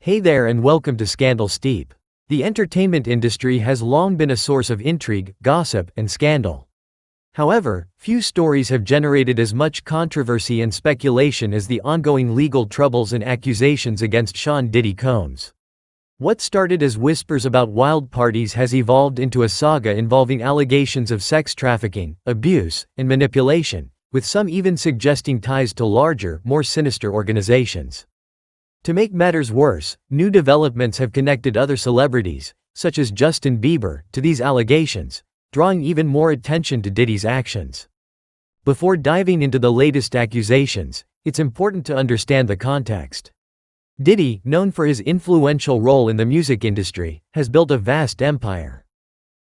Hey there and welcome to Scandal Steep. The entertainment industry has long been a source of intrigue, gossip, and scandal. However, few stories have generated as much controversy and speculation as the ongoing legal troubles and accusations against Sean Diddy Combs. What started as whispers about wild parties has evolved into a saga involving allegations of sex trafficking, abuse, and manipulation, with some even suggesting ties to larger, more sinister organizations. To make matters worse, new developments have connected other celebrities, such as Justin Bieber, to these allegations, drawing even more attention to Diddy's actions. Before diving into the latest accusations, it's important to understand the context. Diddy, known for his influential role in the music industry, has built a vast empire.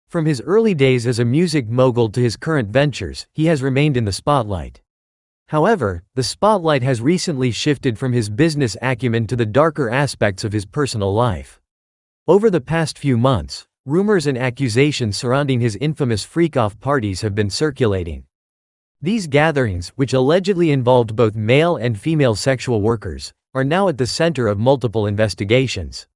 From his early days as a music mogul to his current ventures, he has remained in the spotlight. However, the spotlight has recently shifted from his business acumen to the darker aspects of his personal life. Over the past few months, rumors and accusations surrounding his infamous freak-off parties have been circulating. These gatherings, which allegedly involved both male and female sexual workers, are now at the center of multiple investigations.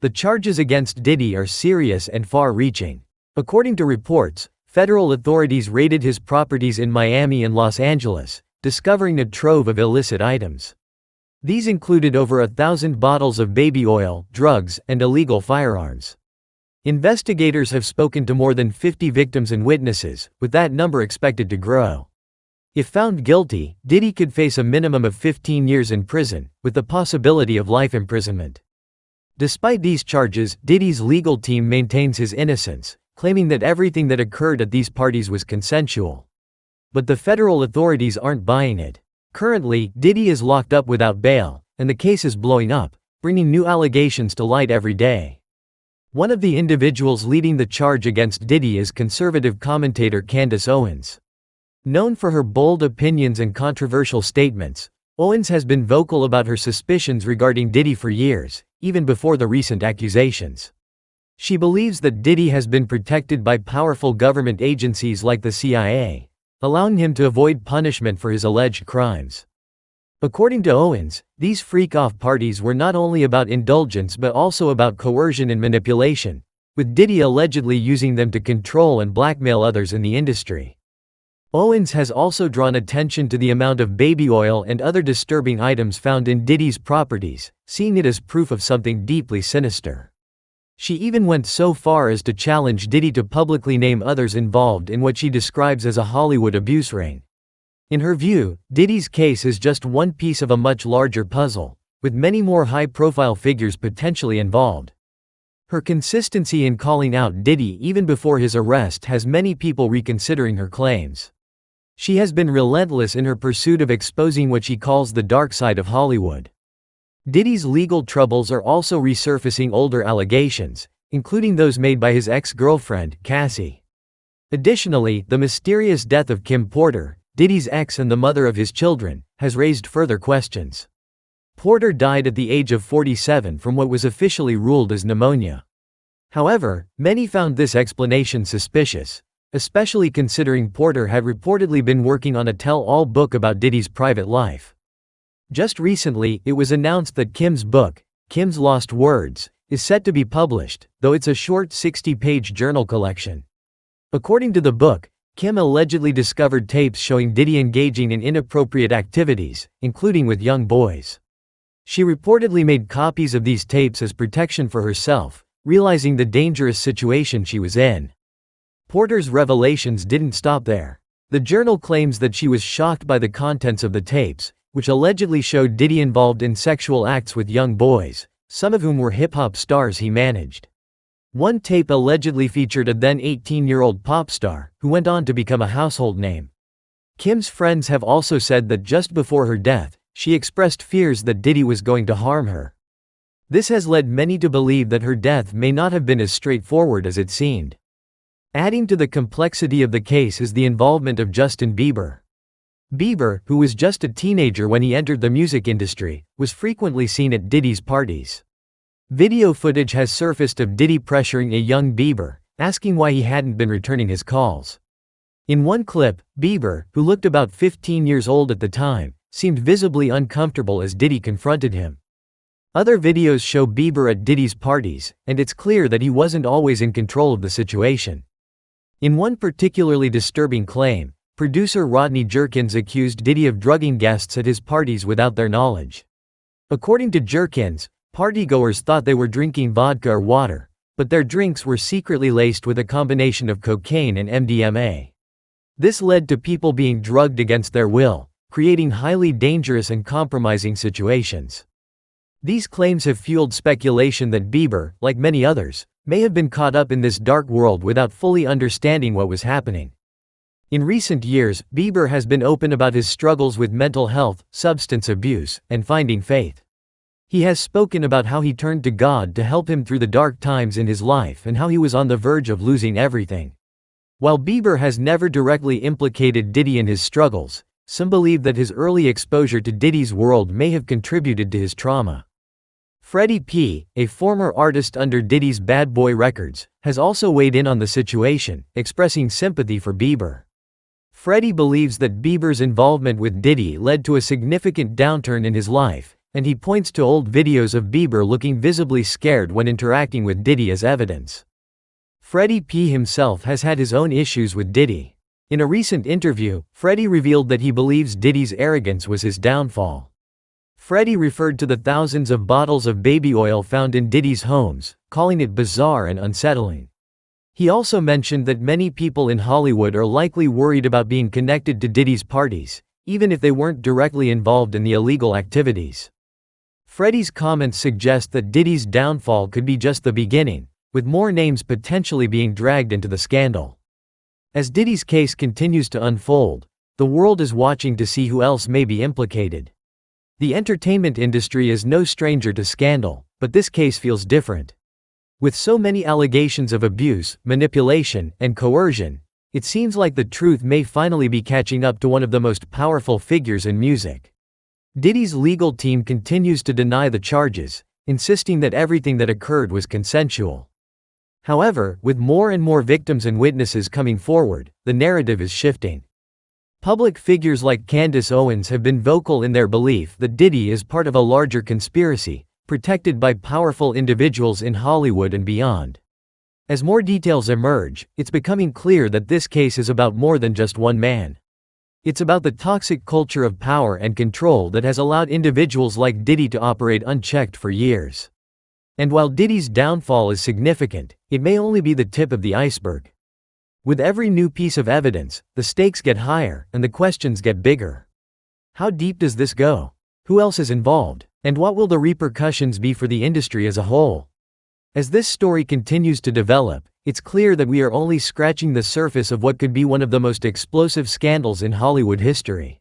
The charges against Diddy are serious and far-reaching. According to reports, federal authorities raided his properties in Miami and Los Angeles, discovering a trove of illicit items. These included over 1,000 bottles of baby oil, drugs, and illegal firearms. Investigators have spoken to more than 50 victims and witnesses, with that number expected to grow. If found guilty, Diddy could face a minimum of 15 years in prison, with the possibility of life imprisonment. Despite these charges, Diddy's legal team maintains his innocence, claiming that everything that occurred at these parties was consensual. But the federal authorities aren't buying it. Currently, Diddy is locked up without bail, and the case is blowing up, bringing new allegations to light every day. One of the individuals leading the charge against Diddy is conservative commentator Candace Owens. Known for her bold opinions and controversial statements, Owens has been vocal about her suspicions regarding Diddy for years, even before the recent accusations. She believes that Diddy has been protected by powerful government agencies like the CIA, allowing him to avoid punishment for his alleged crimes. According to Owens, these freak-off parties were not only about indulgence but also about coercion and manipulation, with Diddy allegedly using them to control and blackmail others in the industry. Owens has also drawn attention to the amount of baby oil and other disturbing items found in Diddy's properties, seeing it as proof of something deeply sinister. She even went so far as to challenge Diddy to publicly name others involved in what she describes as a Hollywood abuse ring. In her view, Diddy's case is just one piece of a much larger puzzle, with many more high-profile figures potentially involved. Her consistency in calling out Diddy even before his arrest has many people reconsidering her claims. She has been relentless in her pursuit of exposing what she calls the dark side of Hollywood. Diddy's legal troubles are also resurfacing older allegations, including those made by his ex-girlfriend, Cassie. Additionally, the mysterious death of Kim Porter, Diddy's ex and the mother of his children, has raised further questions. Porter died at the age of 47 from what was officially ruled as pneumonia. However, many found this explanation suspicious, especially considering Porter had reportedly been working on a tell-all book about Diddy's private life. Just recently, it was announced that Kim's book, Kim's Lost Words, is set to be published, though it's a short 60-page journal collection. According to the book, Kim allegedly discovered tapes showing Diddy engaging in inappropriate activities, including with young boys. She reportedly made copies of these tapes as protection for herself, realizing the dangerous situation she was in. Porter's revelations didn't stop there. The journal claims that she was shocked by the contents of the tapes, which allegedly showed Diddy involved in sexual acts with young boys, some of whom were hip-hop stars he managed. One tape allegedly featured a then 18-year-old pop star, who went on to become a household name. Kim's friends have also said that just before her death, she expressed fears that Diddy was going to harm her. This has led many to believe that her death may not have been as straightforward as it seemed. Adding to the complexity of the case is the involvement of Justin Bieber. Bieber, who was just a teenager when he entered the music industry, was frequently seen at Diddy's parties. Video footage has surfaced of Diddy pressuring a young Bieber, asking why he hadn't been returning his calls. In one clip, Bieber, who looked about 15 years old at the time, seemed visibly uncomfortable as Diddy confronted him. Other videos show Bieber at Diddy's parties, and it's clear that he wasn't always in control of the situation. In one particularly disturbing claim, producer Rodney Jerkins accused Diddy of drugging guests at his parties without their knowledge. According to Jerkins, partygoers thought they were drinking vodka or water, but their drinks were secretly laced with a combination of cocaine and MDMA. This led to people being drugged against their will, creating highly dangerous and compromising situations. These claims have fueled speculation that Bieber, like many others, may have been caught up in this dark world without fully understanding what was happening. In recent years, Bieber has been open about his struggles with mental health, substance abuse, and finding faith. He has spoken about how he turned to God to help him through the dark times in his life and how he was on the verge of losing everything. While Bieber has never directly implicated Diddy in his struggles, some believe that his early exposure to Diddy's world may have contributed to his trauma. Freddie P., a former artist under Diddy's Bad Boy Records, has also weighed in on the situation, expressing sympathy for Bieber. Freddie believes that Bieber's involvement with Diddy led to a significant downturn in his life, and he points to old videos of Bieber looking visibly scared when interacting with Diddy as evidence. Freddie P. himself has had his own issues with Diddy. In a recent interview, Freddie revealed that he believes Diddy's arrogance was his downfall. Freddie referred to the thousands of bottles of baby oil found in Diddy's homes, calling it bizarre and unsettling. He also mentioned that many people in Hollywood are likely worried about being connected to Diddy's parties, even if they weren't directly involved in the illegal activities. Freddie's comments suggest that Diddy's downfall could be just the beginning, with more names potentially being dragged into the scandal. As Diddy's case continues to unfold, the world is watching to see who else may be implicated. The entertainment industry is no stranger to scandal, but this case feels different. With so many allegations of abuse, manipulation, and coercion, it seems like the truth may finally be catching up to one of the most powerful figures in music. Diddy's legal team continues to deny the charges, insisting that everything that occurred was consensual. However, with more and more victims and witnesses coming forward, the narrative is shifting. Public figures like Candace Owens have been vocal in their belief that Diddy is part of a larger conspiracy, protected by powerful individuals in Hollywood and beyond. As more details emerge, it's becoming clear that this case is about more than just one man. It's about the toxic culture of power and control that has allowed individuals like Diddy to operate unchecked for years. And while Diddy's downfall is significant, it may only be the tip of the iceberg. With every new piece of evidence, the stakes get higher and the questions get bigger. How deep does this go? Who else is involved? And what will the repercussions be for the industry as a whole? As this story continues to develop, it's clear that we are only scratching the surface of what could be one of the most explosive scandals in Hollywood history.